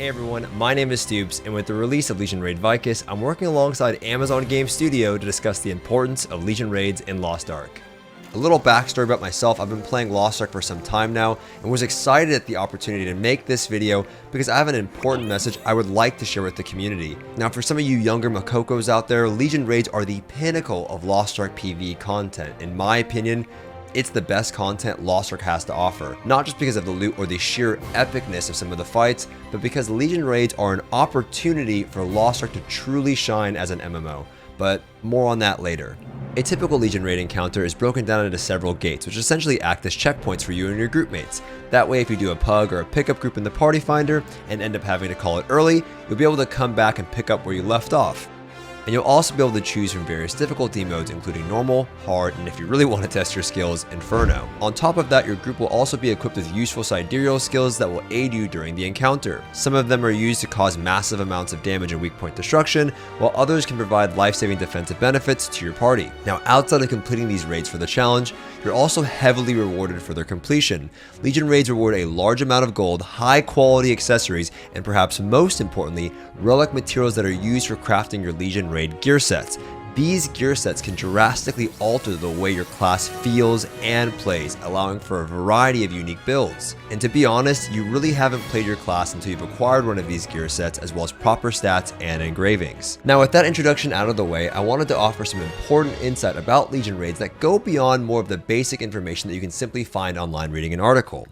Hey everyone, my name is Stoopzz, and with the release of Legion Raid Vykas, I'm working alongside Amazon Game Studio to discuss the importance of Legion Raids in Lost Ark. A little backstory about myself: I've been playing Lost Ark for some time now, and was excited at the opportunity to make this video because I have an important message I would like to share with the community. Now, for some of you younger Makokos out there, Legion Raids are the pinnacle of Lost Ark PvE content. In my opinion, it's the best content Lost Ark has to offer, not just because of the loot or the sheer epicness of some of the fights, but because Legion Raids are an opportunity for Lost Ark to truly shine as an MMO, but more on that later. A typical Legion Raid encounter is broken down into several gates, which essentially act as checkpoints for you and your group mates. That way, if you do a pug or a pickup group in the party finder and end up having to call it early, you'll be able to come back and pick up where you left off. And you'll also be able to choose from various difficulty modes, including normal, hard, and if you really want to test your skills, inferno. On top of that, your group will also be equipped with useful sidereal skills that will aid you during the encounter. Some of them are used to cause massive amounts of damage and weak point destruction, while others can provide life-saving defensive benefits to your party. Now, outside of completing these raids for the challenge, you're also heavily rewarded for their completion. Legion Raids reward a large amount of gold, high-quality accessories, and perhaps most importantly, relic materials that are used for crafting your Legion Raid gear sets. These gear sets can drastically alter the way your class feels and plays, allowing for a variety of unique builds. And to be honest, you really haven't played your class until you've acquired one of these gear sets, as well as proper stats and engravings. Now, with that introduction out of the way, I wanted to offer some important insight about Legion Raids that go beyond more of the basic information that you can simply find online reading an article.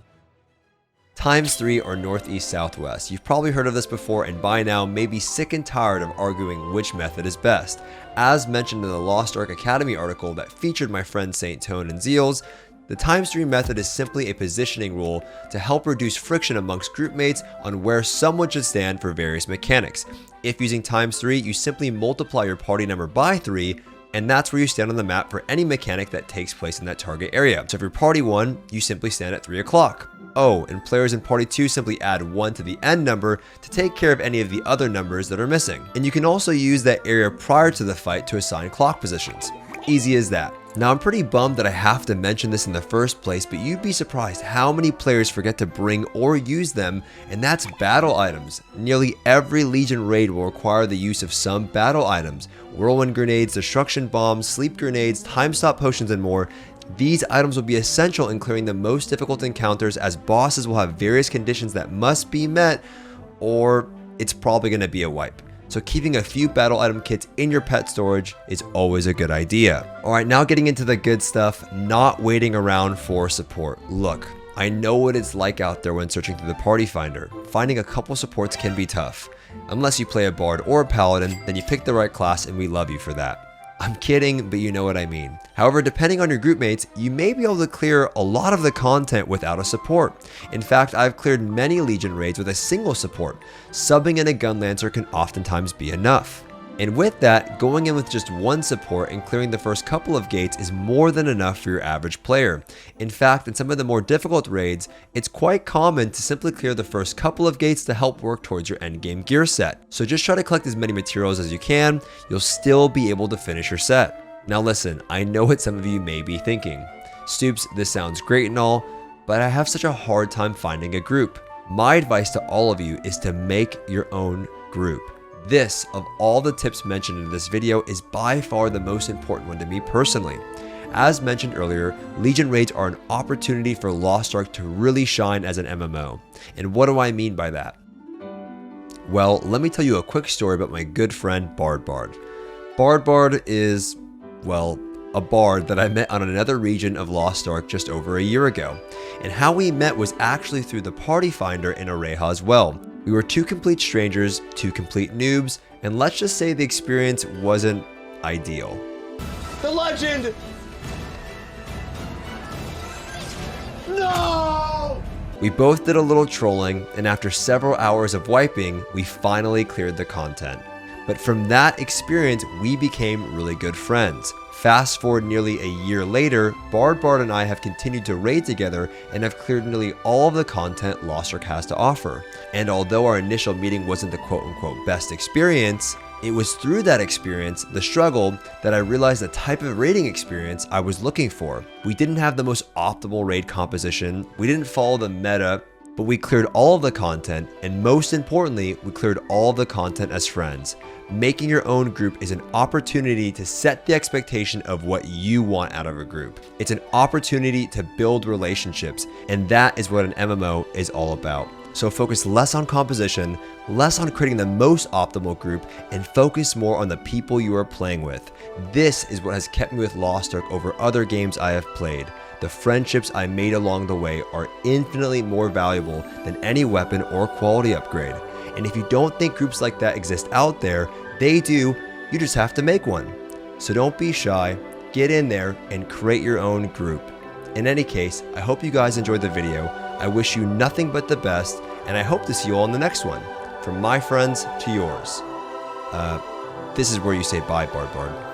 ×3 or northeast southwest. You've probably heard of this before, and by now may be sick and tired of arguing which method is best. As mentioned in the Lost Ark Academy article that featured my friends Saint Tone and Zeals, the ×3 method is simply a positioning rule to help reduce friction amongst group mates on where someone should stand for various mechanics. If using ×3, you simply multiply your party number by 3, and that's where you stand on the map for any mechanic that takes place in that target area. So if you're party 1, you simply stand at 3 o'clock. Oh, and players in party 2 simply add 1 to the end number to take care of any of the other numbers that are missing. And you can also use that area prior to the fight to assign clock positions. Easy as that. Now, I'm pretty bummed that I have to mention this in the first place, but you'd be surprised how many players forget to bring or use them, and that's battle items. Nearly every Legion raid will require the use of some battle items: whirlwind grenades, destruction bombs, sleep grenades, time stop potions, and more. These items will be essential in clearing the most difficult encounters, as bosses will have various conditions that must be met, or it's probably going to be a wipe. So keeping a few battle item kits in your pet storage is always a good idea. Alright, now getting into the good stuff, not waiting around for support. Look, I know what it's like out there when searching through the party finder. Finding a couple supports can be tough. Unless you play a bard or a paladin, then you pick the right class and we love you for that. I'm kidding, but you know what I mean. However, depending on your group mates, you may be able to clear a lot of the content without a support. In fact, I've cleared many Legion raids with a single support. Subbing in a gun lancer can oftentimes be enough. And with that, going in with just one support and clearing the first couple of gates is more than enough for your average player. In fact, in some of the more difficult raids, it's quite common to simply clear the first couple of gates to help work towards your endgame gear set. So just try to collect as many materials as you can, you'll still be able to finish your set. Now listen, I know what some of you may be thinking. Stoopzz, this sounds great and all, but I have such a hard time finding a group. My advice to all of you is to make your own group. This, of all the tips mentioned in this video, is by far the most important one to me personally. As mentioned earlier, Legion Raids are an opportunity for Lost Ark to really shine as an MMO. And what do I mean by that? Well, let me tell you a quick story about my good friend Bard. Bard is, well, a bard that I met on another region of Lost Ark just over a year ago. And how we met was actually through the party finder in Areha as well. We were two complete strangers, two complete noobs, and let's just say the experience wasn't ideal. The legend! No! We both did a little trolling, and after several hours of wiping, we finally cleared the content. But from that experience, we became really good friends. Fast forward nearly a year later, Bard and I have continued to raid together and have cleared nearly all of the content Lost Ark has to offer. And although our initial meeting wasn't the quote-unquote best experience, it was through that experience, the struggle, that I realized the type of raiding experience I was looking for. We didn't have the most optimal raid composition, we didn't follow the meta, But we cleared all of the content, and most importantly, we cleared all of the content as friends. Making your own group is an opportunity to set the expectation of what you want out of a group. It's an opportunity to build relationships, and that is what an MMO is all about. So focus less on composition, less on creating the most optimal group, and focus more on the people you are playing with. This is what has kept me with Lost Ark over other games I have played. The friendships I made along the way are infinitely more valuable than any weapon or quality upgrade. And if you don't think groups like that exist out there, they do, you just have to make one. So don't be shy, get in there and create your own group. In any case, I hope you guys enjoyed the video. I wish you nothing but the best, and I hope to see you all in the next one. From my friends to yours. This is where you say bye, Bard.